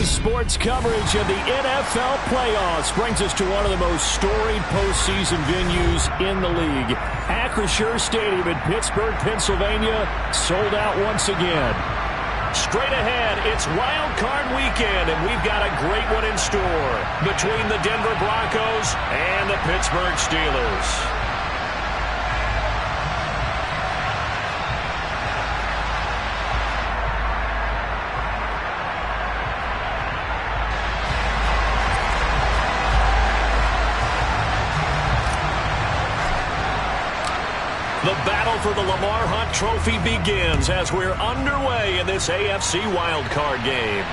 Today's sports coverage of the NFL playoffs brings us to one of the most storied postseason venues in the league. Acrisure Stadium in Pittsburgh, Pennsylvania, sold out once again. Straight ahead, it's Wild Card Weekend, and we've got a great one in store between the Denver Broncos and the Pittsburgh Steelers. The battle for the Lamar Hunt Trophy begins as we're underway in this AFC wildcard game.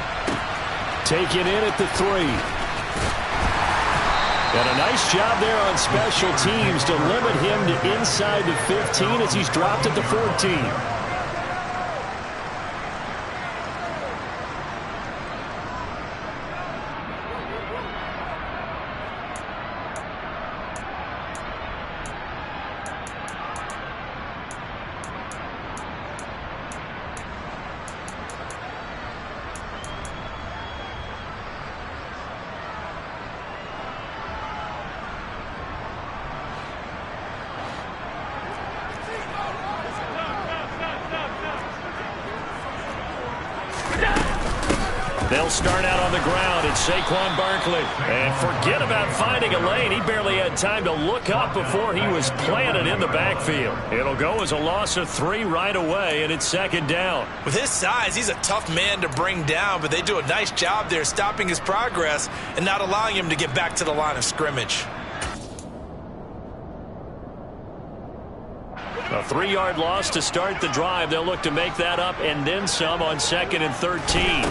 Taken in at the 3. And a nice job there on special teams to limit him to inside the 15 as he's dropped at the 14. They'll start out on the ground. It's Saquon Barkley. And forget about finding a lane. He barely had time to look up before he was planted in the backfield. It'll go as a loss of 3 right away, and it's second down. With his size, he's a tough man to bring down, but they do a nice job there stopping his progress and not allowing him to get back to the line of scrimmage. A 3-yard loss to start the drive. They'll look to make that up and then some on 2nd and 13.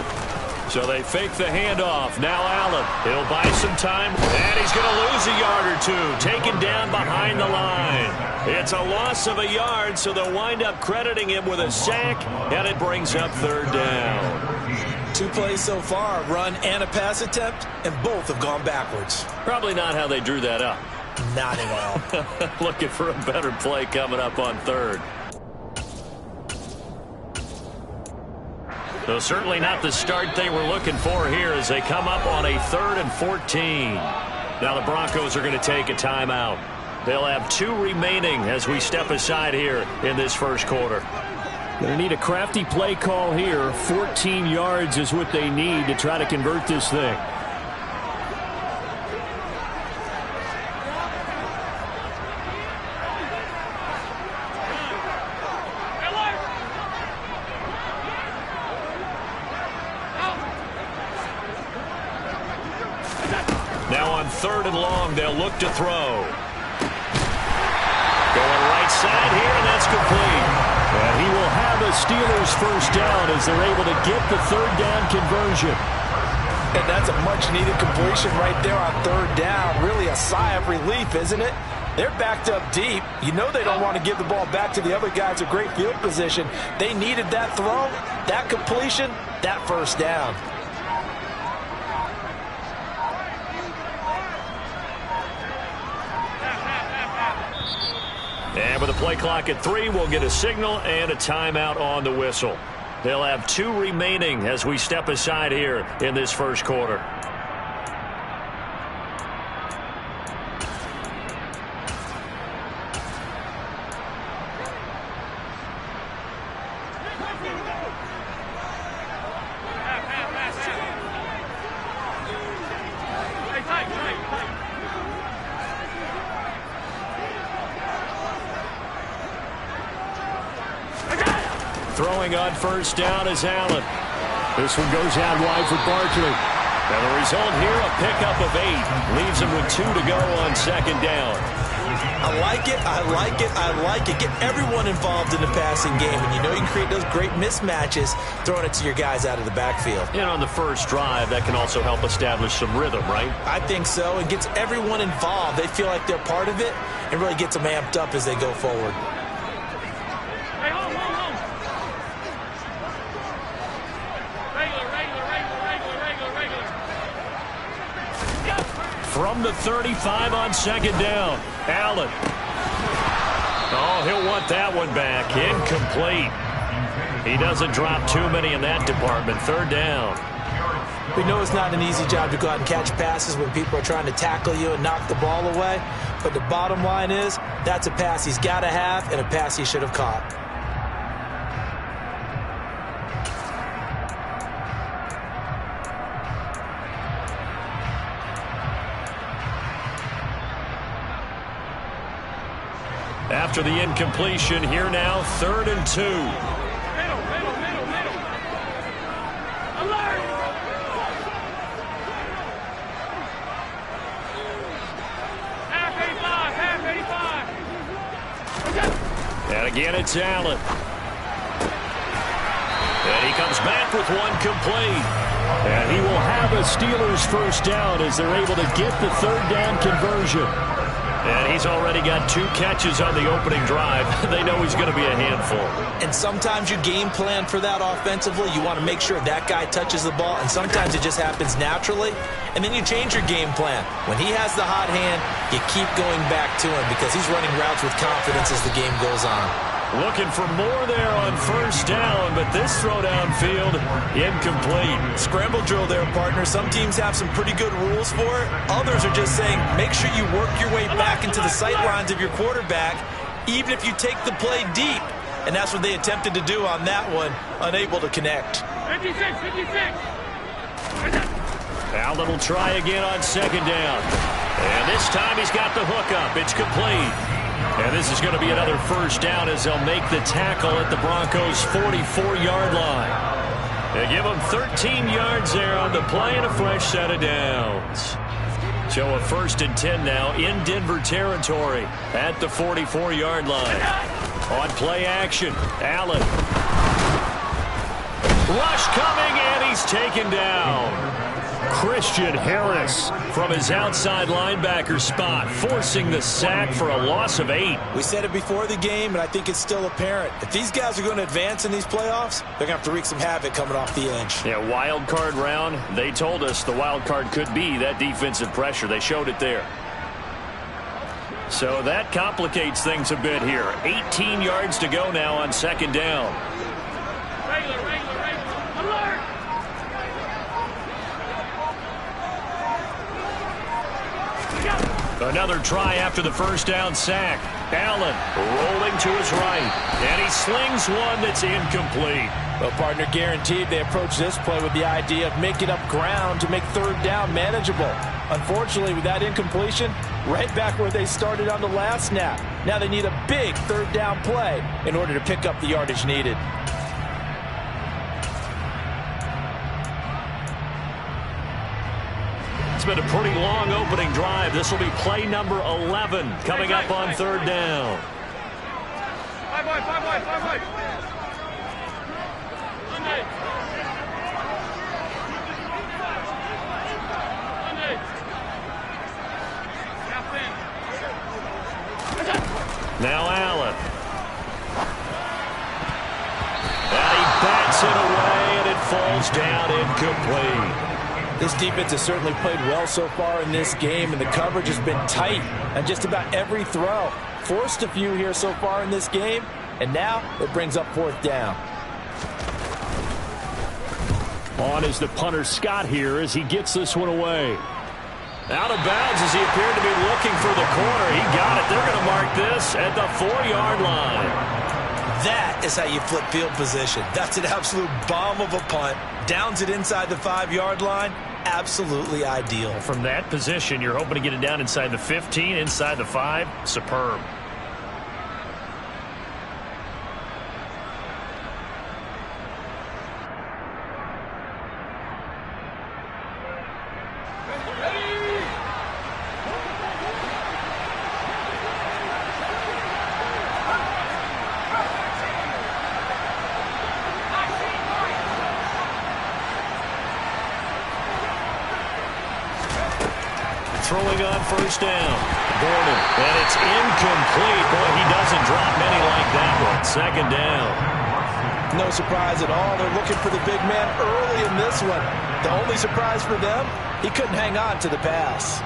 So they fake the handoff. Now Allen. He'll buy some time. And he's going to lose a yard or 2. Taken down behind the line. It's a loss of a yard, so they'll wind up crediting him with a sack. And it brings up 3rd down. 2 plays so far, a run and a pass attempt, and both have gone backwards. Probably not how they drew that up. Not at all. Looking for a better play coming up on 3rd. So certainly not the start they were looking for here as they come up on a 3rd and 14. Now the Broncos are going to take a timeout. They'll have 2 remaining as we step aside here in this first quarter. Going to need a crafty play call here. 14 yards is what they need to try to convert this thing. Now on 3rd and long, they'll look to throw. Going right side here, and that's complete. And he will have a Steelers first down as they're able to get the 3rd down conversion. And that's a much-needed completion right there on 3rd down. Really a sigh of relief, isn't it? They're backed up deep. You know they don't want to give the ball back to the other guys in great field position. They needed that throw, that completion, that first down. And with a play clock at 3, we'll get a signal and a timeout on the whistle. They'll have 2 remaining as we step aside here in this first quarter. Throwing on first down is Allen. This one goes out wide for Barkley. And the result here, a pickup of 8. Leaves him with 2 to go on 2nd down. I like it, I like it, I like it. Get everyone involved in the passing game. And you know you can create those great mismatches throwing it to your guys out of the backfield. And on the first drive, that can also help establish some rhythm, right? I think so. It gets everyone involved. They feel like they're part of it and really gets them amped up as they go forward. From the 35 on 2nd down, Allen. Oh, he'll want that one back. Incomplete. He doesn't drop too many in that department. 3rd down. We know it's not an easy job to go out and catch passes when people are trying to tackle you and knock the ball away. But the bottom line is, that's a pass he's got to have and a pass he should have caught. After the incompletion, here now, 3rd and 2. Alert! Half 85. And again, it's Allen. And he comes back with one complete. And he will have a Steelers first down as they're able to get the 3rd down conversion. And he's already got 2 catches on the opening drive. They know he's going to be a handful. And sometimes you game plan for that offensively. You want to make sure that guy touches the ball, and sometimes it just happens naturally. And then you change your game plan. When he has the hot hand, you keep going back to him because he's running routes with confidence as the game goes on. Looking for more there on 1st down, but this throw downfield, incomplete. Scramble drill there, partner. Some teams have some pretty good rules for it. Others are just saying, make sure you work your way back into the sight lines of your quarterback, even if you take the play deep. And that's what they attempted to do on that one, unable to connect. 56. Allen will try again on 2nd down. And this time he's got the hook up. It's complete. And this is going to be another 1st down as they'll make the tackle at the Broncos' 44-yard line. They give them 13 yards there on the play and a fresh set of downs. So a 1st and 10 now in Denver territory at the 44-yard line. On play action, Allen. Rush coming, and he's taken down. Christian Harris from his outside linebacker spot, forcing the sack for a loss of 8. We said it before the game, and I think it's still apparent. If these guys are going to advance in these playoffs, they're going to have to wreak some havoc coming off the edge. Yeah, wild card round. They told us the wild card could be that defensive pressure. They showed it there. So that complicates things a bit here. 18 yards to go now on 2nd down. Regular. Alert! Another try after the 1st down sack. Allen rolling to his right. And he slings one that's incomplete. Well, partner, guaranteed they approach this play with the idea of making up ground to make 3rd down manageable. Unfortunately, with that incompletion, right back where they started on the last snap. Now they need a big 3rd down play in order to pick up the yardage needed. It's been a pretty long opening drive. This will be play number 11 coming up on 3rd down. Five wide. Sunday. Now Allen. And he bats it away, and it falls down incomplete. This defense has certainly played well so far in this game, and the coverage has been tight on just about every throw. Forced a few here so far in this game, and now it brings up 4th down. On is the punter Scott here as he gets this one away. Out of bounds as he appeared to be looking for the corner. He got it. They're going to mark this at the 4-yard line. That is how you flip field position. That's an absolute bomb of a punt. Downs it inside the 5-yard line. Absolutely ideal. From that position, you're hoping to get it down inside the 15, inside the 5. Superb. Throwing on 1st down. Gordon. And it's incomplete. Boy, he doesn't drop many like that one. 2nd down. No surprise at all. They're looking for the big man early in this one. The only surprise for them, he couldn't hang on to the pass.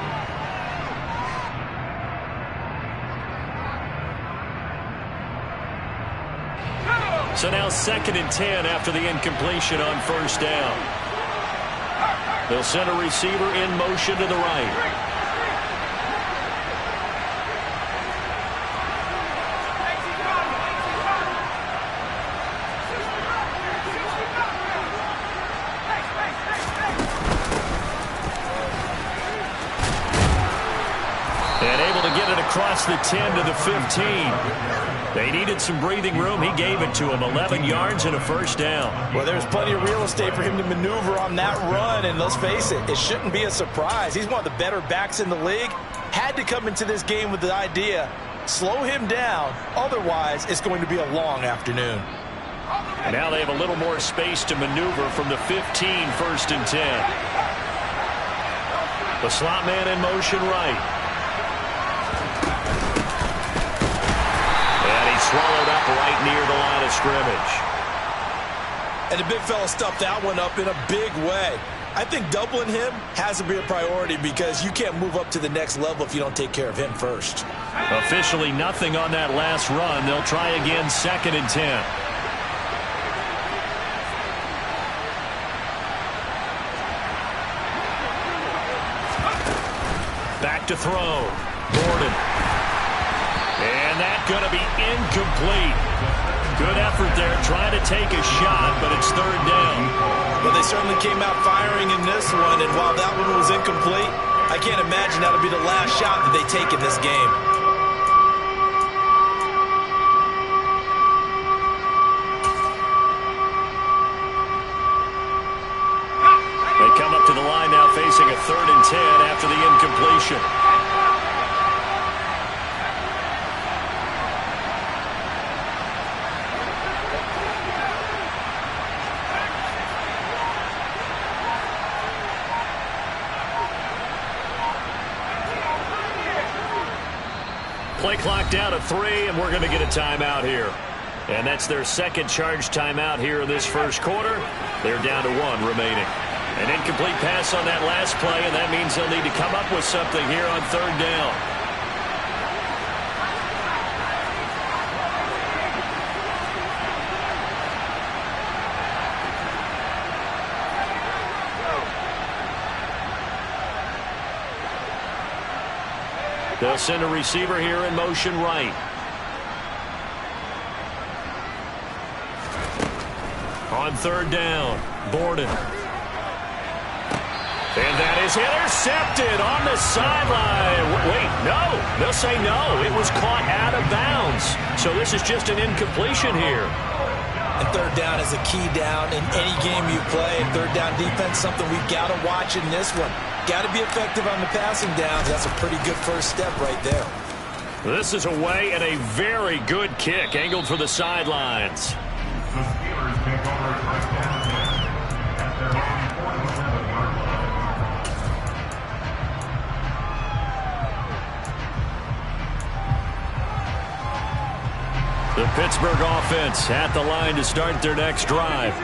So now 2nd and 10 after the incompletion on 1st down. They'll send a receiver in motion to the right. And able to get it across the 10 to the 15. They needed some breathing room. He gave it to him. 11 yards and a first down. Well, there's plenty of real estate for him to maneuver on that run. And let's face it, it shouldn't be a surprise. He's one of the better backs in the league. Had to come into this game with the idea, slow him down. Otherwise, it's going to be a long afternoon. And now they have a little more space to maneuver from the 15, 1st and 10. The slot man in motion right. Swallowed up right near the line of scrimmage. And the big fella stuffed that one up in a big way. I think doubling him has to be a priority because you can't move up to the next level if you don't take care of him first. Officially nothing on that last run. They'll try again, 2nd and 10. Back to throw. Gordon. And that's going to be incomplete. Good effort there, trying to take a shot, but it's 3rd down. Well, they certainly came out firing in this one, and while that one was incomplete, I can't imagine that'll be the last shot that they take in this game. They come up to the line now facing a 3rd and 10 after the incompletion. Play clock down to 3, and we're going to get a timeout here. And that's their second charge timeout here in this first quarter. They're down to 1 remaining. An incomplete pass on that last play, and that means they'll need to come up with something here on 3rd down. They'll send a receiver here in motion right. On 3rd down, Borden. And that is intercepted on the sideline. Wait, no. They'll say no. It was caught out of bounds. So this is just an incompletion here. And 3rd down is a key down in any game you play. And 3rd down defense, something we've got to watch in this one. Got to be effective on the passing downs. That's a pretty good first step right there. This is away and a very good kick angled for the sidelines. The Steelers take over first down at their own 47-yard line. The Pittsburgh offense at the line to start their next drive.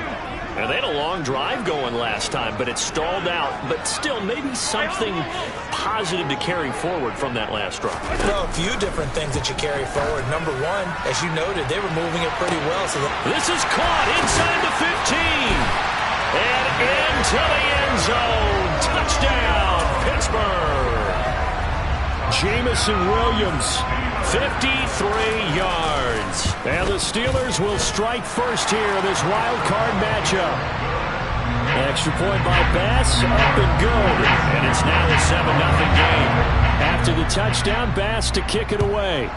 And they had a long drive going last time, but it stalled out. But still, maybe something positive to carry forward from that last drive. Well, a few different things that you carry forward. Number one, as you noted, they were moving it pretty well. So this is caught inside the 15. And into the end zone. Touchdown, Pittsburgh. Jameson Williams, 53 yards. And the Steelers will strike first here in this wild card matchup. Extra point by Bass, up and good. And it's now a 7-0 game. After the touchdown, Bass to kick it away.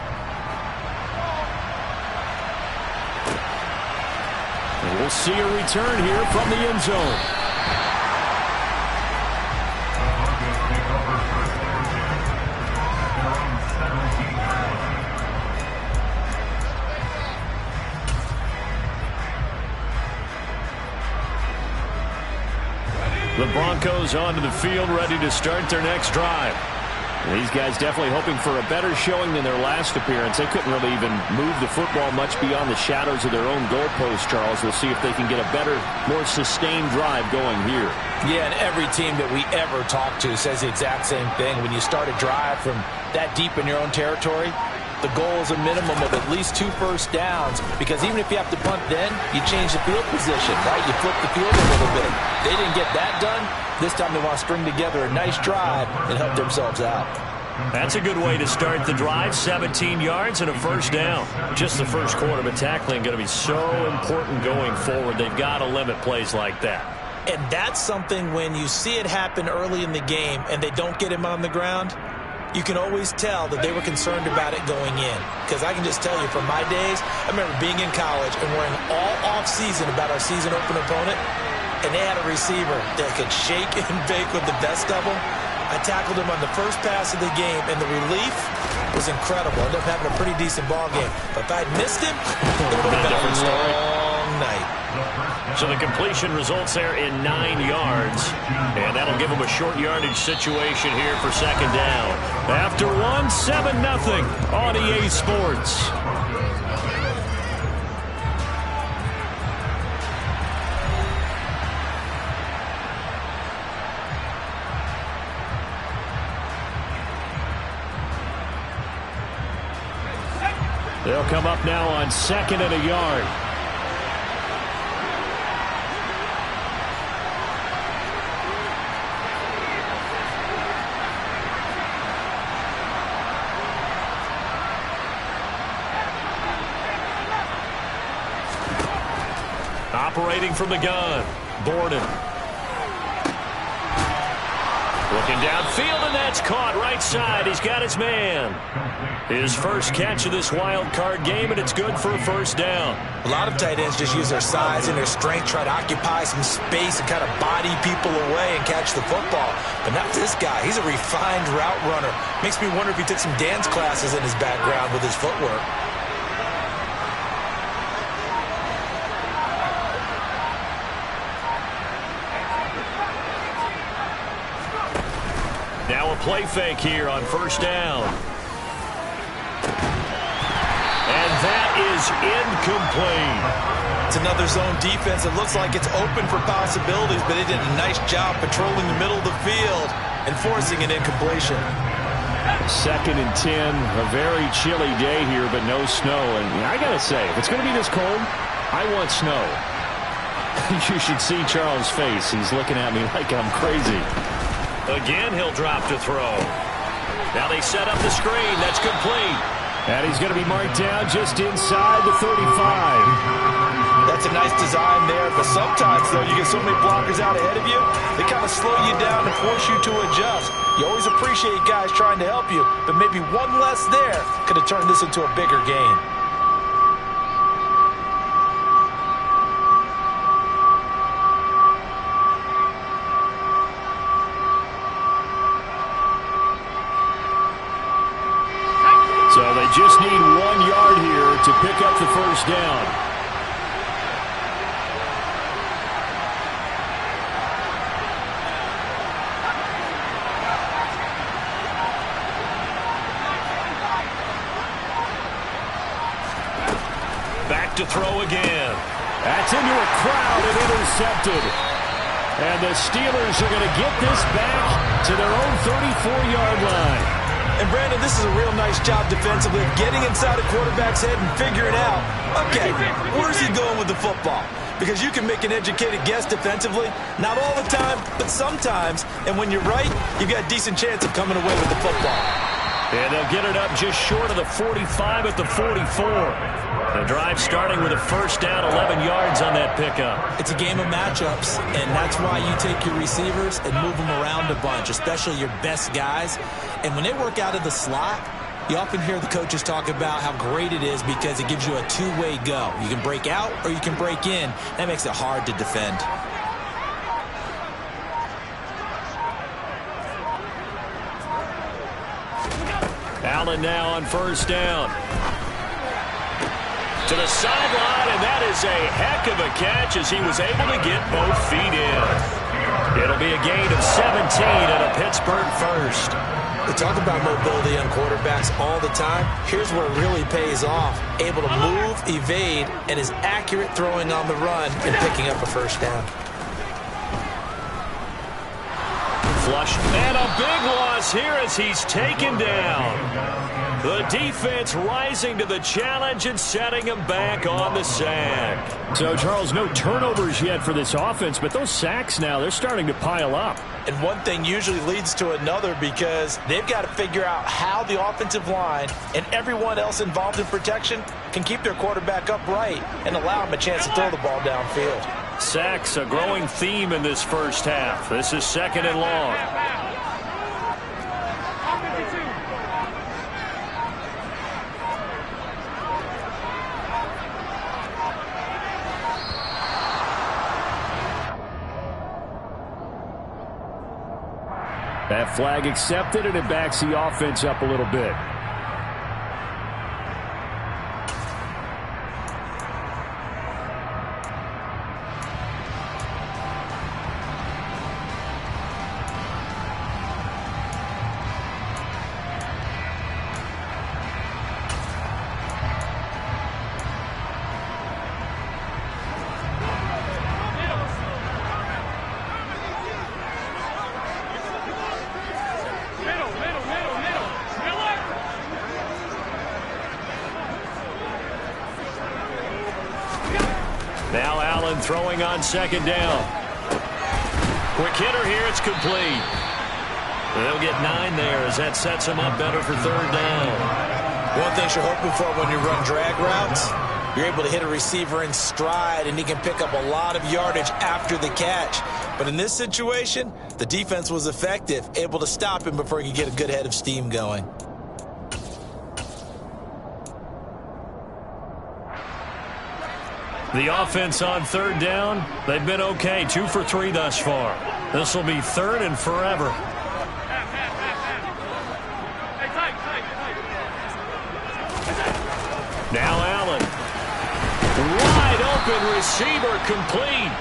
And we'll see a return here from the end zone. The Broncos onto the field, ready to start their next drive. And these guys definitely hoping for a better showing than their last appearance. They couldn't really even move the football much beyond the shadows of their own goalpost, Charles. We'll see if they can get a better, more sustained drive going here. Yeah, and every team that we ever talk to says the exact same thing. When you start a drive from that deep in your own territory, the goal is a minimum of at least 2 first downs, because even if you have to punt then, you change the field position, right? You flip the field a little bit. They didn't get that done. This time they want to string together a nice drive and help themselves out. That's a good way to start the drive. 17 yards and a first down. Just the first quarter, but tackling going to be so important going forward. They've got to limit plays like that. And that's something when you see it happen early in the game and they don't get him on the ground, you can always tell that they were concerned about it going in. Because I can just tell you from my days, I remember being in college and worrying all off-season about our season open opponent, and they had a receiver that could shake and bake with the best of them. I tackled him on the first pass of the game, and the relief was incredible. I ended up having a pretty decent ball game. But if I had missed him, it would have been a long night. So the completion results there in 9 yards, and that'll give them a short yardage situation here for second down. After one, 7-0 on EA Sports. They'll come up now on 2nd and a yard. Operating from the gun, Borden. Looking downfield, and that's caught right side. He's got his man. His first catch of this wild card game, and it's good for a first down. A lot of tight ends just use their size and their strength, try to occupy some space and kind of body people away and catch the football. But not this guy. He's a refined route runner. Makes me wonder if he took some dance classes in his background with his footwork. Now a play fake here on first down. And that is incomplete. It's another zone defense. It looks like it's open for possibilities, but they did a nice job patrolling the middle of the field and forcing an incompletion. 2nd and 10, a very chilly day here, but no snow. And I got to say, if it's going to be this cold, I want snow. You should see Charles' face. He's looking at me like I'm crazy. Again, he'll drop to throw. Now they set up the screen. That's complete. And he's going to be marked down just inside the 35. That's a nice design there, but sometimes, though, you get so many blockers out ahead of you, they kind of slow you down and force you to adjust. You always appreciate guys trying to help you, but maybe one less there could have turned this into a bigger game. So they just need 1 yard here to pick up the first down. Back to throw again. That's into a crowd and intercepted. And the Steelers are going to get this back to their own 34-yard line. And, Brandon, this is a real nice job defensively of getting inside a quarterback's head and figuring out, okay, where's he going with the football? Because you can make an educated guess defensively, not all the time, but sometimes. And when you're right, you've got a decent chance of coming away with the football. And they'll get it up just short of the 45 at the 44. The drive starting with a first down, 11 yards on that pickup. It's a game of matchups, and that's why you take your receivers and move them around a bunch, especially your best guys. And when they work out of the slot, you often hear the coaches talk about how great it is because it gives you a two-way go. You can break out or you can break in. That makes it hard to defend. Allen now on first down. To the sideline, and that is a heck of a catch as he was able to get both feet in. It'll be a gain of 17 and a Pittsburgh first. We talk about mobility on quarterbacks all the time. Here's where it really pays off. Able to move, evade, and is accurate throwing on the run and picking up a first down. Flush. And a big loss here as he's taken down. The defense rising to the challenge and setting him back on the sack. So, Charles, no turnovers yet for this offense, but those sacks now, they're starting to pile up. And one thing usually leads to another because they've got to figure out how the offensive line and everyone else involved in protection can keep their quarterback upright and allow him a chance to throw the ball downfield. Sacks, a growing theme in this first half. This is 2nd and long. That flag accepted, and it backs the offense up a little bit. Now Allen throwing on 2nd down. Quick hitter here. It's complete. They'll get 9 there as that sets them up better for 3rd down. One thing you're hoping for when you run drag routes, you're able to hit a receiver in stride, and he can pick up a lot of yardage after the catch. But in this situation, the defense was effective, able to stop him before he could get a good head of steam going. The offense on 3rd down, they've been okay. 2 for 3 thus far. This will be 3rd and forever. Now Allen. Wide open receiver complete.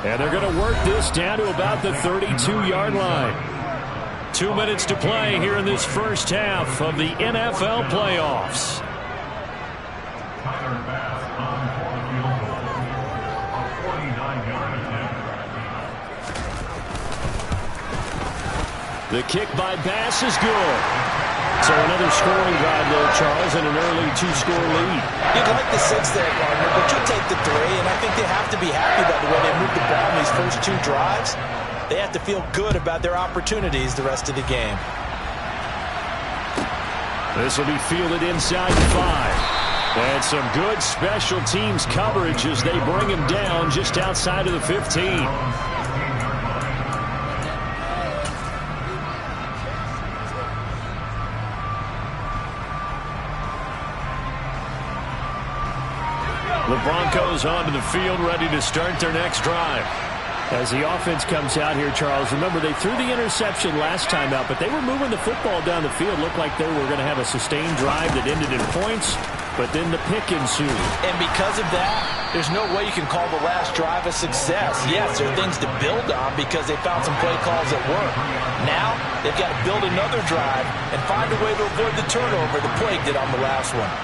And they're going to work this down to about the 32-yard line. 2 minutes to play here in this first half of the NFL playoffs. The kick by Bass is good. So another scoring drive there, Charles, and an early 2-score lead. You'd like the 6 there, partner, but you'll take the 3, and I think they have to be happy about the way they moved the ball in these first 2 drives. They have to feel good about their opportunities the rest of the game. This will be fielded inside the 5. And some good special teams coverage as they bring him down just outside of the 15. The Broncos onto the field, ready to start their next drive. As the offense comes out here, Charles, remember they threw the interception last time out, but they were moving the football down the field. Looked like they were going to have a sustained drive that ended in points, but then the pick ensued. And because of that, there's no way you can call the last drive a success. Yes, there are things to build on because they found some play calls that work. Now, they've got to build another drive and find a way to avoid the turnover the play did on the last one.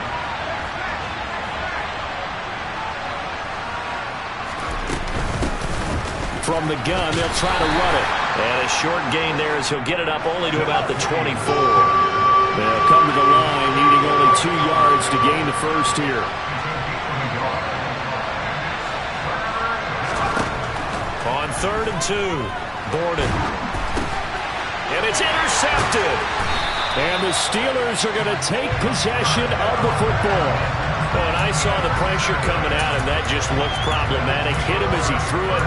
From the gun, they'll try to run it. And a short gain there as he'll get it up only to about the 24. They'll come to the line, needing only 2 yards to gain the first here. On 3rd and 2, Borden. And it's intercepted. And the Steelers are going to take possession of the football. Oh, and I saw the pressure coming out, and that just looked problematic. Hit him as he threw it.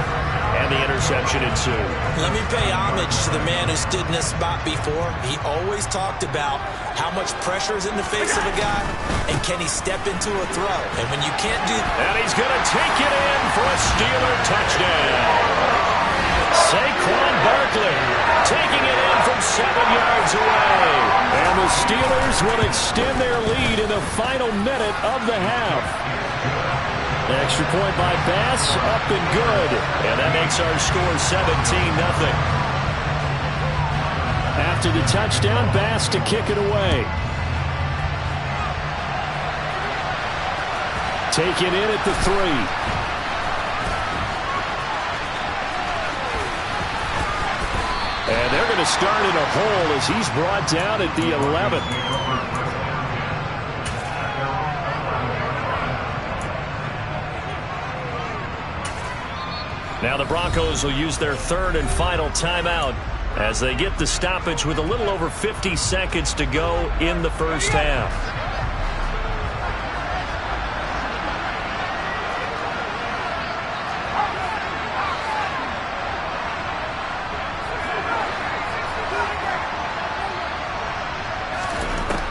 And the interception ensued. Let me pay homage to the man who stood in this spot before. He always talked about how much pressure is in the face of a guy, and can he step into a throw. And when you can't do that. And he's going to take it in for a Steeler touchdown. Saquon Barkley taking it in from 7 yards away. And the Steelers will extend their lead in the final minute of the half. Extra point by Bass, up and good. And that makes our score 17-0. After the touchdown, Bass to kick it away. Taken in at the 3. And they're going to start in a hole as he's brought down at the 11. Now the Broncos will use their third and final timeout as they get the stoppage with a little over 50 seconds to go in the first half.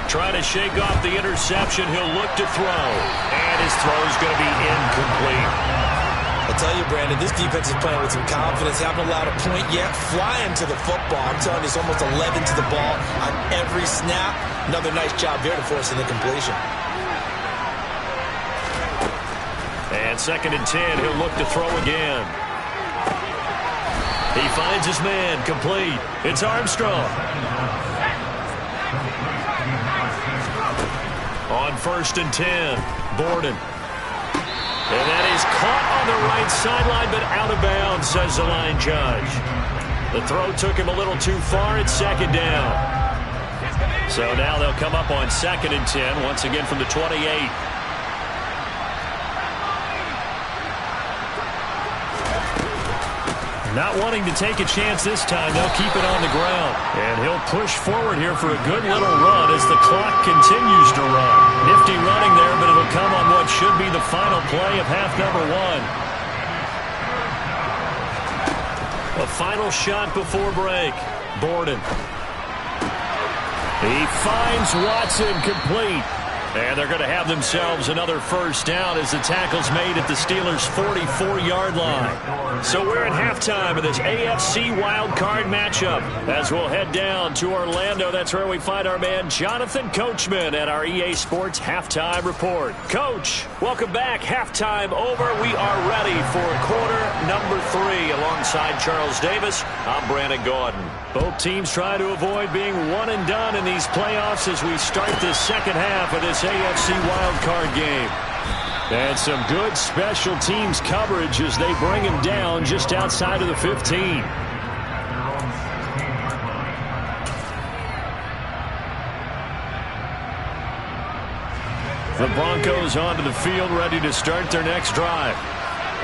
Trying to shake off the interception. He'll look to throw. And his throw is going to be incomplete. I'll tell you, Brandon, this defense is playing with some confidence. Haven't allowed a point yet. Flying to the football. I'm telling you, it's almost 11 to the ball on every snap. Another nice job there to force an incompletion. And 2nd and 10. He'll look to throw again. He finds his man. Complete. It's Armstrong. On 1st and 10, Borden. And that is caught on the right sideline, but out of bounds, says the line judge. The throw took him a little too far. It's 2nd down. So now they'll come up on 2nd and 10, once again from the 28. Not wanting to take a chance this time, they'll keep it on the ground. And he'll push forward here for a good little run as the clock continues to run. Nifty running there, but it'll come on what should be the final play of half number 1. A final shot before break. Borden. He finds Watson, complete. And they're going to have themselves another first down as the tackle's made at the Steelers' 44-yard line. So we're at halftime of this AFC wildcard matchup as we'll head down to Orlando. That's where we find our man Jonathan Coachman at our EA Sports Halftime Report. Coach, welcome back. Halftime over. We are ready for quarter number 3 alongside Charles Davis. I'm Brandon Gaudin. Both teams try to avoid being one and done in these playoffs as we start this second half of this AFC wildcard game. And some good special teams coverage as they bring him down just outside of the 15. The Broncos onto the field, ready to start their next drive.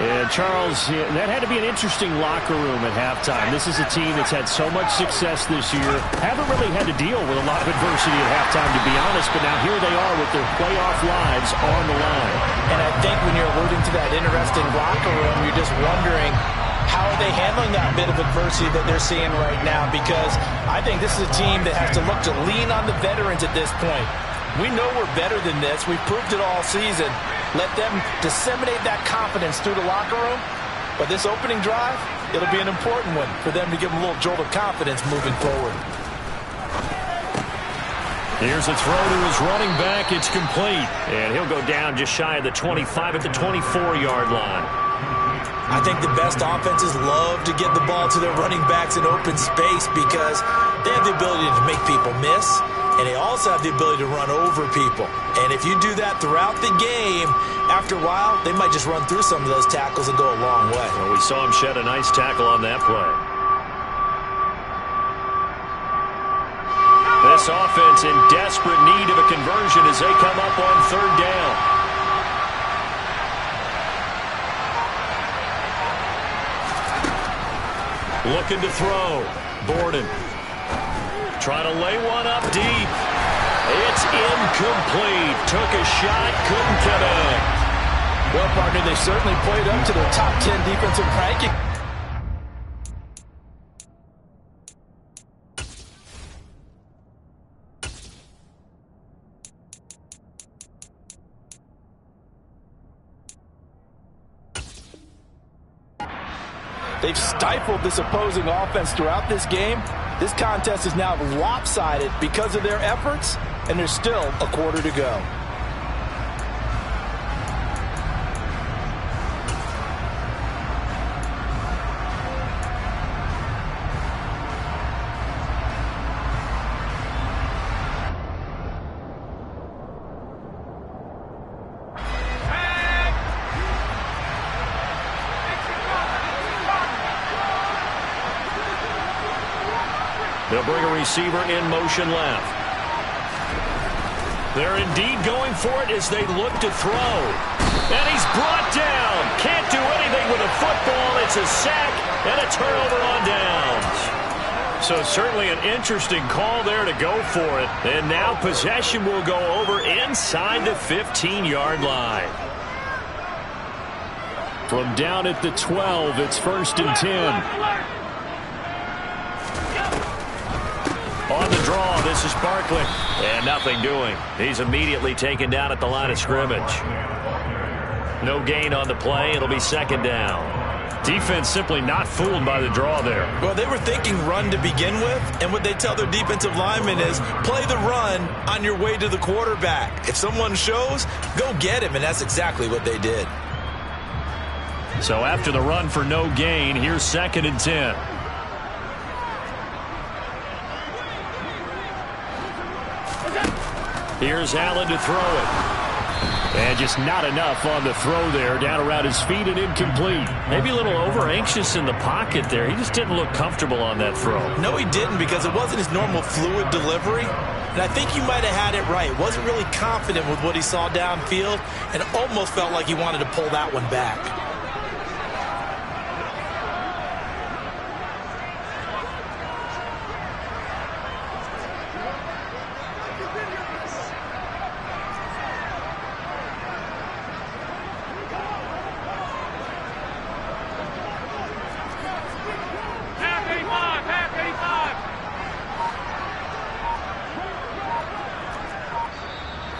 And Charles, that had to be an interesting locker room at halftime. This is a team that's had so much success this year. Haven't really had to deal with a lot of adversity at halftime, to be honest. But now here they are with their playoff lives on the line. And I think when you're alluding to that interesting locker room, you're just wondering, how are they handling that bit of adversity that they're seeing right now? Because I think this is a team that has to look to lean on the veterans at this point. We know we're better than this. We've proved it all season. Let them disseminate that confidence through the locker room. But this opening drive, it'll be an important one for them to give them a little jolt of confidence moving forward. Here's a throw to his running back. It's complete. And he'll go down just shy of the 25 at the 24-yard line. I think the best offenses love to get the ball to their running backs in open space because they have the ability to make people miss. And they also have the ability to run over people. And if you do that throughout the game, after a while, they might just run through some of those tackles and go a long way. Well, we saw him shed a nice tackle on that play. This offense in desperate need of a conversion as they come up on 3rd down. Looking to throw. Borden. Trying to lay one up deep. It's incomplete. Took a shot, couldn't connect. Well, partner, they certainly played up to their top 10 defensive ranking. They've stifled this opposing offense throughout this game. This contest is now lopsided because of their efforts, and there's still a quarter to go. They'll bring a receiver in motion left. They're indeed going for it as they look to throw. And he's brought down. Can't do anything with a football. It's a sack and a turnover on downs. So certainly an interesting call there to go for it. And now possession will go over inside the 15-yard line. From down at the 12, it's 1st and 10. On the draw, this is Barkley. And nothing doing. He's immediately taken down at the line of scrimmage. No gain on the play. It'll be 2nd down. Defense simply not fooled by the draw there. Well, they were thinking run to begin with, and what they tell their defensive linemen is play the run on your way to the quarterback. If someone shows, go get him, and that's exactly what they did. So after the run for no gain, here's 2nd and 10. Here's Allen to throw it. And just not enough on the throw there. Down around his feet and incomplete. Maybe a little over-anxious in the pocket there. He just didn't look comfortable on that throw. No, he didn't, because it wasn't his normal fluid delivery. And I think you might have had it right. Wasn't really confident with what he saw downfield and almost felt like he wanted to pull that one back.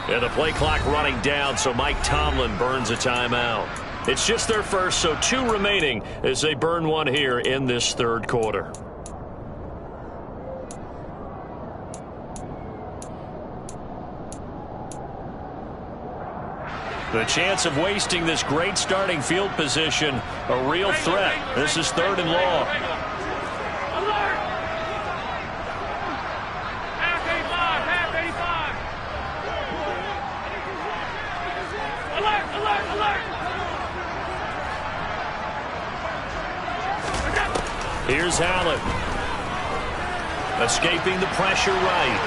And the play clock running down, so Mike Tomlin burns a timeout. It's just their first, so 2 remaining as they burn one here in this 3rd quarter. The chance of wasting this great starting field position, a real threat. This is 3rd and long. Here's Allen. Escaping the pressure right.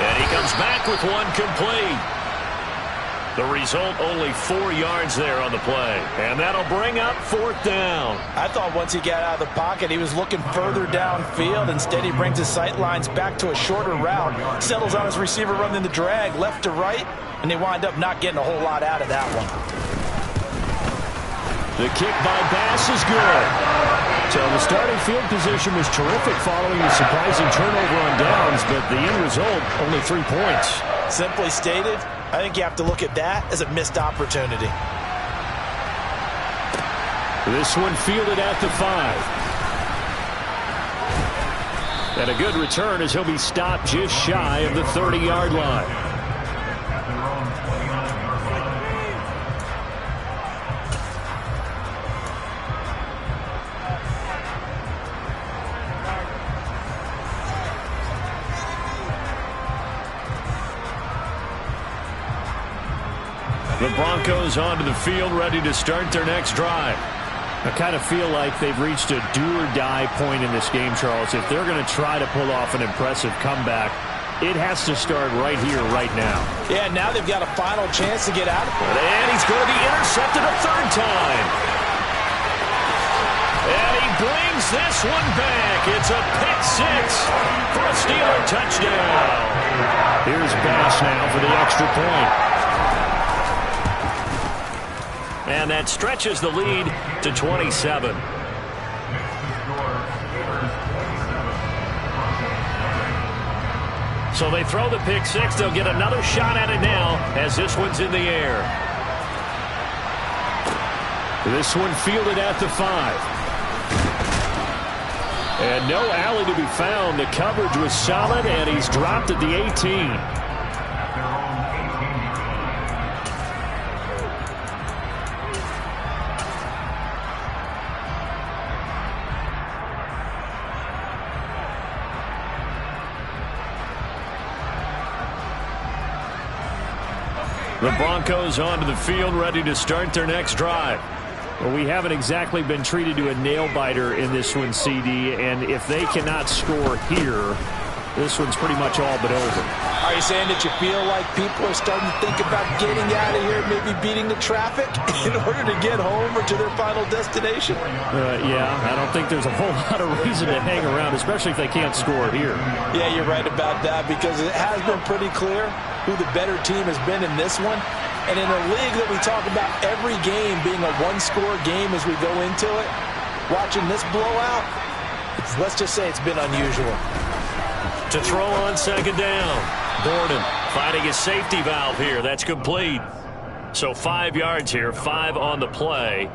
And he comes back with one complete. The result, only 4 yards there on the play. And that'll bring up 4th down. I thought once he got out of the pocket, he was looking further downfield. Instead, he brings his sight lines back to a shorter route. Settles on his receiver running the drag left to right. And they wind up not getting a whole lot out of that one. The kick by Bass is good. So the starting field position was terrific following the surprising turnover on downs, but the end result, only 3 points. Simply stated, I think you have to look at that as a missed opportunity. This one fielded at the 5. And a good return as he'll be stopped just shy of the 30-yard line. The Broncos onto the field, ready to start their next drive. I kind of feel like they've reached a do-or-die point in this game, Charles. If they're going to try to pull off an impressive comeback, it has to start right here, right now. Yeah, now they've got a final chance to get out of it. And he's going to be intercepted a 3rd time. And he brings this one back. It's a pick-6 for a Steeler touchdown. Here's Bass now for the extra point. And that stretches the lead to 27. So they throw the pick-6. They'll get another shot at it now as this one's in the air. This one fielded at the 5. And no alley to be found. The coverage was solid, and he's dropped at the 18. The Broncos onto the field, ready to start their next drive. Well, we haven't exactly been treated to a nail-biter in this one, CD, and if they cannot score here, this one's pretty much all but over. Are you saying that you feel like people are starting to think about getting out of here, maybe beating the traffic in order to get home or to their final destination? Yeah, I don't think there's a whole lot of reason to hang around, especially if they can't score here. Yeah, you're right about that, because it has been pretty clear who the better team has been in this one. And in a league that we talk about every game being a one-score game as we go into it, watching this blowout, let's just say it's been unusual. To throw on second down, Borden finding his safety valve here. That's complete. So 5 yards here, 5 on the play.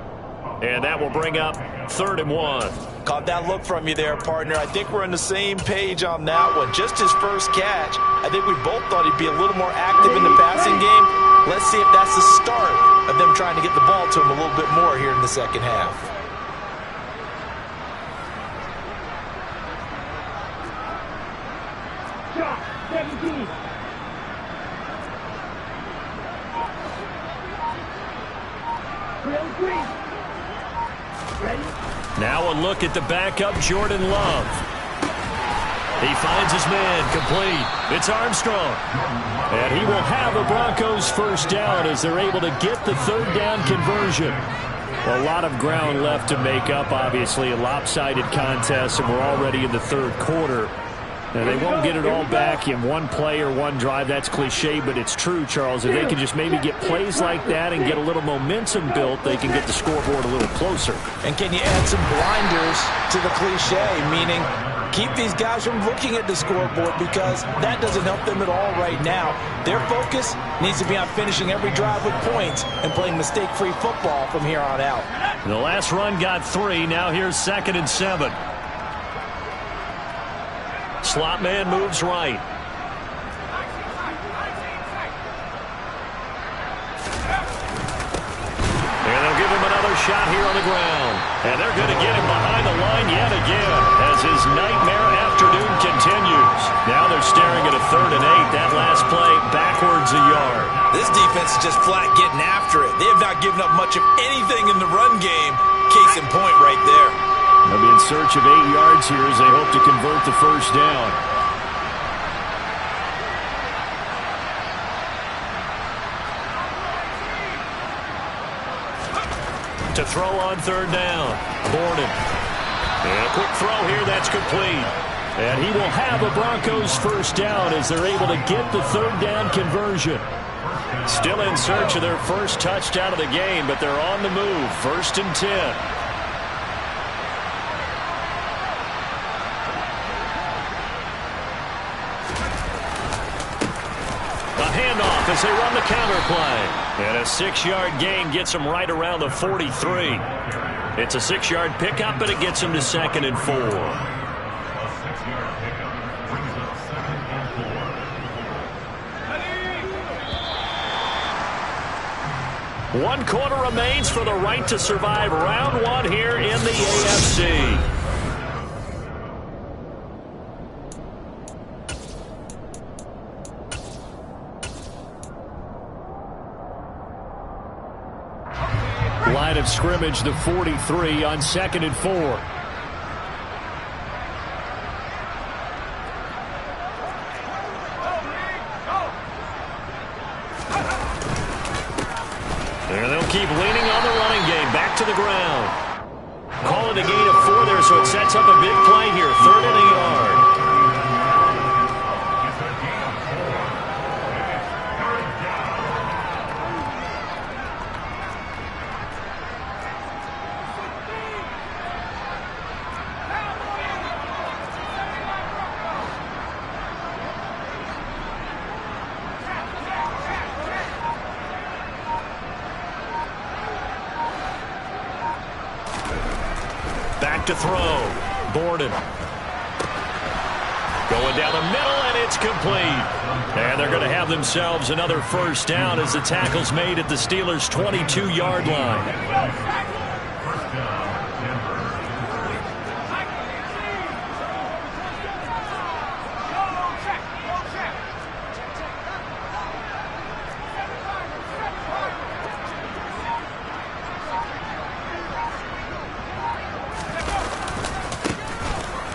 And that will bring up 3rd and 1. Caught that look from you there, partner. I think we're on the same page on that one. Just his first catch. I think we both thought he'd be a little more active in the passing game. Let's see if that's the start of them trying to get the ball to him a little bit more here in the second half. Shot, 17. Ready? Now a look at the backup, Jordan Love. He finds his man, complete. It's Armstrong. And he will have the Broncos first down as they're able to get the 3rd down conversion. Well, a lot of ground left to make up, obviously. A lopsided contest, and we're already in the 3rd quarter. Now, they won't get it all back in one play or one drive. That's cliche, but it's true, Charles. If they can just maybe get plays like that and get a little momentum built, they can get the scoreboard a little closer. And can you add some blinders to the cliche, meaning keep these guys from looking at the scoreboard, because that doesn't help them at all right now. Their focus needs to be on finishing every drive with points and playing mistake-free football from here on out. And the last run got 3. Now here's 2nd and 7. Slot man moves right. And they'll give him another shot here on the ground. And they're going to get him behind the line yet again as his nightmare afternoon continues. Now they're staring at a 3rd and 8. That last play backwards a yard. This defense is just flat getting after it. They have not given up much of anything in the run game. Case in point right there. They'll be in search of 8 yards here as they hope to convert the first down. To throw on 3rd down, Borden. And a quick throw here, that's complete. And he will have a Broncos first down as they're able to get the 3rd down conversion. Still in search of their first touchdown of the game, but they're on the move. 1st and 10. Handoff as they run the counter play. And a 6-yard gain gets them right around the 43. It's a 6-yard pickup, but it gets them to 2nd and 4. A 6-yard pickup brings up 2nd and 4. 1 quarter remains for the right to survive round 1 here in the AFC. Line of scrimmage, the 43 on 2nd and 4. And they'll keep leaning on the running game. Back to the ground. Call it a gain of 4 there, so it sets up a big play here. 3rd and a yard. To throw. Borden. Going down the middle, and it's complete. And they're going to have themselves another first down as the tackle's made at the Steelers' 22-yard line.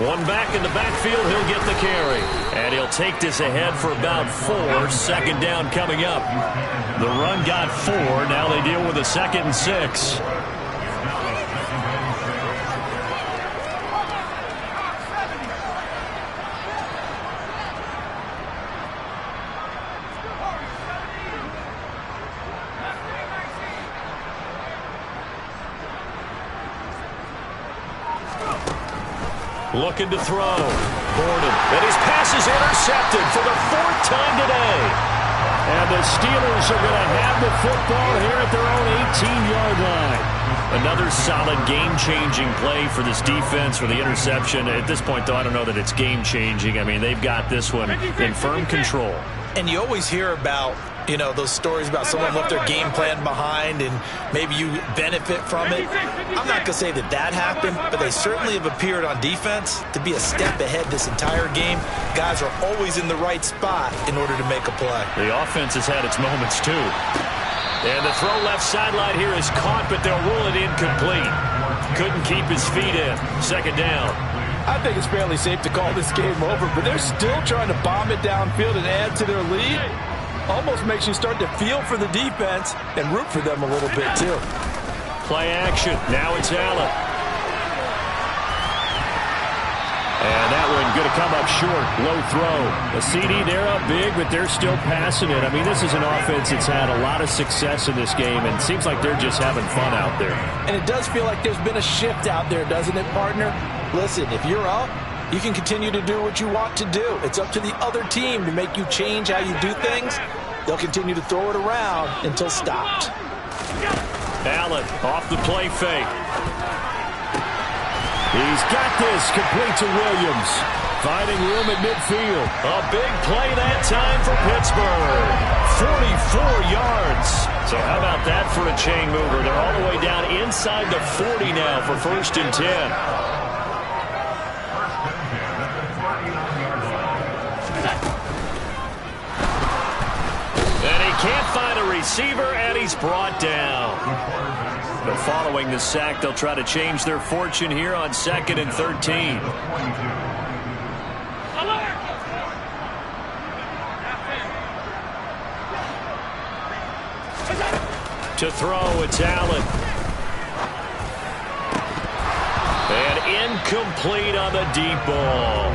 One back in the backfield, he'll get the carry. And he'll take this ahead for about 4. Second down coming up. The run got 4. Now they deal with a 2nd and 6. Looking to throw. Gordon. And his pass is intercepted for the 4th time today. And the Steelers are going to have the football here at their own 18-yard line. Another solid game-changing play for this defense for the interception. At this point, though, I don't know that it's game-changing. I mean, they've got this one in firm control. And you always hear about, you know, those stories about someone left their game plan behind and maybe you benefit from it. I'm not going to say that that happened, but they certainly have appeared on defense to be a step ahead this entire game. Guys are always in the right spot in order to make a play. The offense has had its moments, too. And the throw left sideline here is caught, but they'll rule it incomplete. Couldn't keep his feet in. Second down. I think it's fairly safe to call this game over, but they're still trying to bomb it downfield and add to their lead. Almost makes you start to feel for the defense and root for them a little bit, too. Play action. Now it's Allen. And that one going to come up short. Low throw. A CD, they're up big, but they're still passing it. I mean, this is an offense that's had a lot of success in this game, and it seems like they're just having fun out there. And it does feel like there's been a shift out there, doesn't it, partner? Listen, if you're up, you can continue to do what you want to do. It's up to the other team to make you change how you do things. They'll continue to throw it around until stopped. Allen off the play fake. He's got this complete to Williams. Finding room at midfield. A big play that time for Pittsburgh. 44 yards. So how about that for a chain mover? They're all the way down inside the 40 now for 1st and 10. Can't find a receiver, and he's brought down. But following the sack, they'll try to change their fortune here on 2nd and 13. To throw, it's Allen. And incomplete on the deep ball.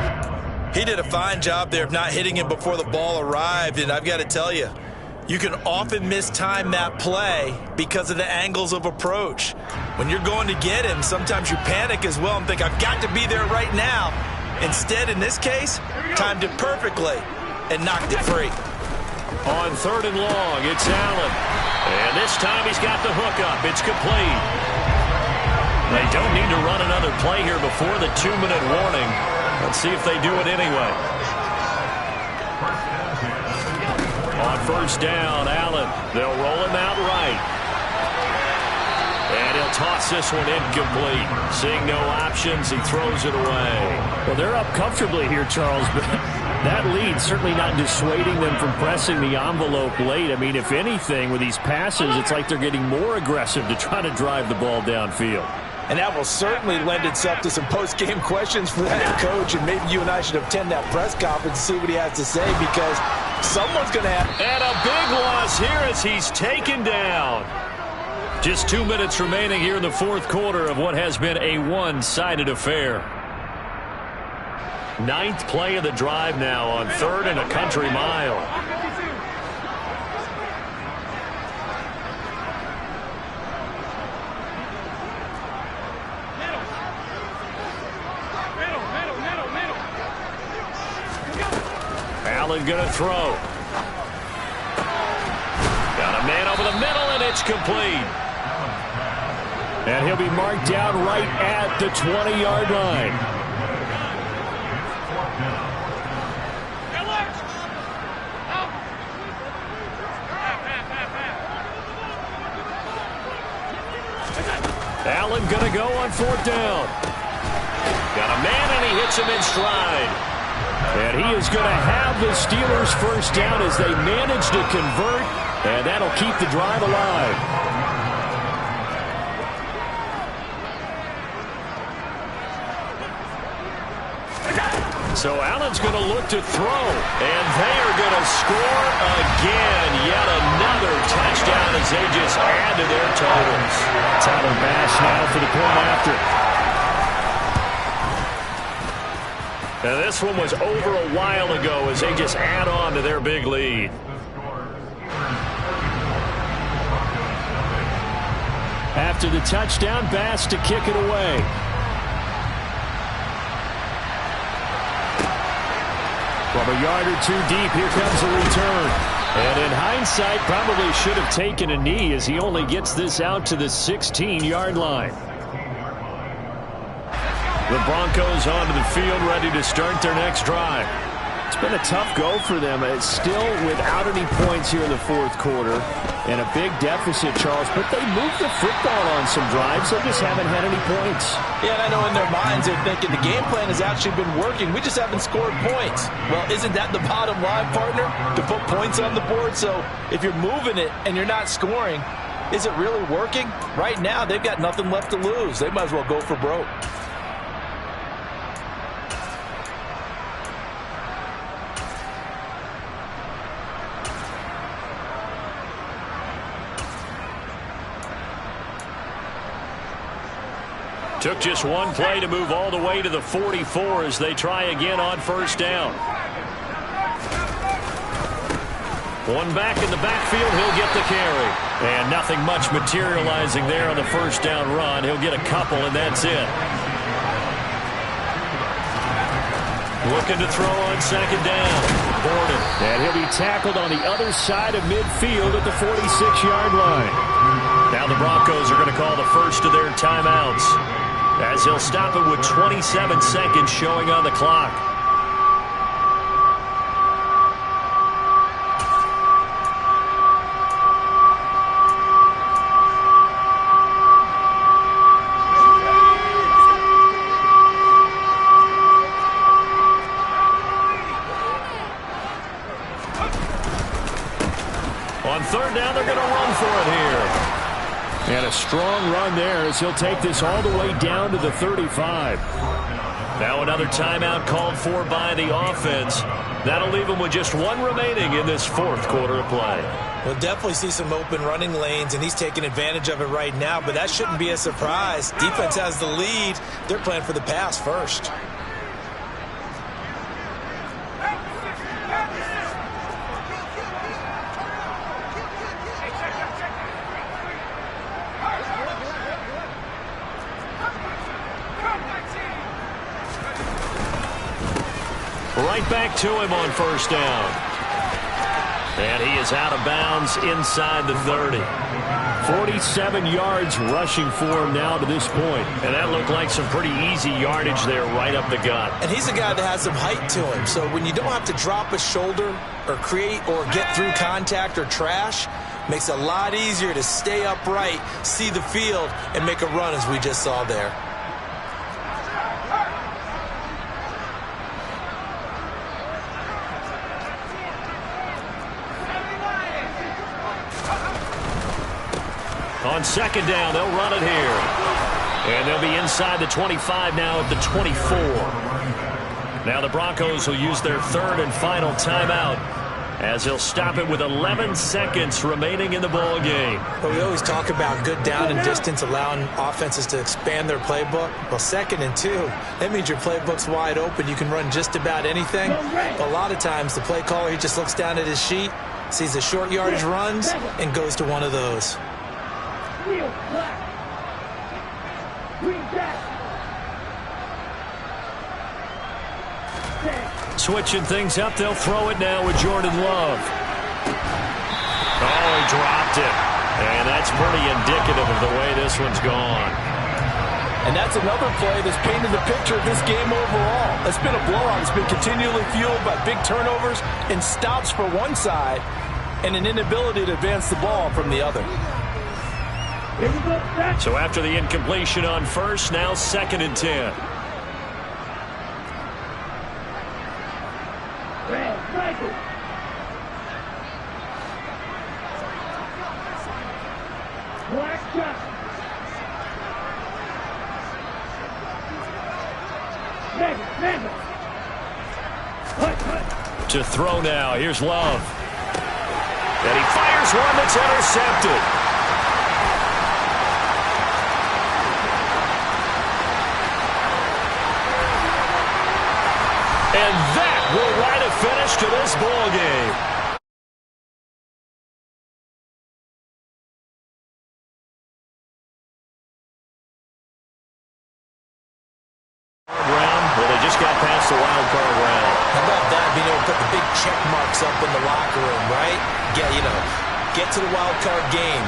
He did a fine job there of not hitting him before the ball arrived, and I've got to tell you, you can often mistime that play because of the angles of approach. When you're going to get him, sometimes you panic as well and think, I've got to be there right now. Instead, in this case, timed it perfectly and knocked it free. On 3rd and long, it's Allen. And this time he's got the hook up. It's complete. They don't need to run another play here before the 2-minute warning. Let's see if they do it anyway. On 1st down, Allen. They'll roll him out right. And he'll toss this one incomplete. Seeing no options, he throws it away. Well, they're up comfortably here, Charles, but that lead certainly not dissuading them from pressing the envelope late. I mean, if anything, with these passes, it's like they're getting more aggressive to try to drive the ball downfield. And that will certainly lend itself to some post-game questions for that coach, and maybe you and I should attend that press conference and see what he has to say, because someone's going to have... And a big loss here as he's taken down. Just 2 minutes remaining here in the 4th quarter of what has been a one-sided affair. 9th play of the drive now on 3rd and a country mile. Allen going to throw. Got a man over the middle, and it's complete. And he'll be marked down right at the 20-yard line. Allen going to go on 4th down. Got a man, and he hits him in stride. And he is going to have the Steelers 1st down as they manage to convert, and that'll keep the drive alive. So Allen's going to look to throw, and they are going to score again. Yet another touchdown as they just add to their totals. Tyler Bass now for the point after. Now this one was over a while ago as they just add on to their big lead. After the touchdown, Bass to kick it away. From a yard or two deep, here comes a return. And in hindsight, probably should have taken a knee as he only gets this out to the 16-yard line. The Broncos onto the field, ready to start their next drive. It's been a tough go for them. It's still without any points here in the fourth quarter. And a big deficit, Charles. But they moved the football on some drives. They just haven't had any points. Yeah, and I know in their minds they're thinking the game plan has actually been working. We just haven't scored points. Well, isn't that the bottom line, partner? To put points on the board? So if you're moving it and you're not scoring, is it really working? Right now, they've got nothing left to lose. They might as well go for broke. Took just one play to move all the way to the 44 as they try again on first down. One back in the backfield, he'll get the carry. And nothing much materializing there on the first down run. He'll get a couple, and that's it. Looking to throw on second down. Borden. And he'll be tackled on the other side of midfield at the 46-yard line. Now the Broncos are going to call the first of their timeouts, as he'll stop it with 27 seconds showing on the clock. On third down, they're going to run for it here. And a strong run there as he'll take this all the way down to the 35. Now another timeout called for by the offense. That'll leave them with just one remaining in this fourth quarter of play. We'll definitely see some open running lanes, and he's taking advantage of it right now, but that shouldn't be a surprise. Defense has the lead. They're playing for the pass first. Right back to him on first down. And he is out of bounds inside the 30. 47 yards rushing for him now to this point. And that looked like some pretty easy yardage there right up the gut. And he's a guy that has some height to him. So when you don't have to drop a shoulder or create or get through contact or trash, makes it a lot easier to stay upright, see the field, and make a run as we just saw there. On second down, they'll run it here. And they'll be inside the 25 now at the 24. Now the Broncos will use their third and final timeout as they'll stop it with 11 seconds remaining in the ball game. Well, we always talk about good down and distance, allowing offenses to expand their playbook. Well, second and two, that means your playbook's wide open. You can run just about anything. But a lot of times the play caller, he just looks down at his sheet, sees the short yardage runs, and goes to one of those. Switching things up, they'll throw it now with Jordan Love. Oh, he dropped it. And that's pretty indicative of the way this one's gone. And that's another play that's painted the picture of this game overall. It's been a blowout. It's been continually fueled by big turnovers and stops for one side and an inability to advance the ball from the other. So after the incompletion on first, now second and 10. To throw now. Here's Love. And he fires one that's intercepted. And that will write a finish to this ball game. Well, they just got past the wild card round. How about that? Being able to put the big check marks up in the locker room, right? Get to the wild card game.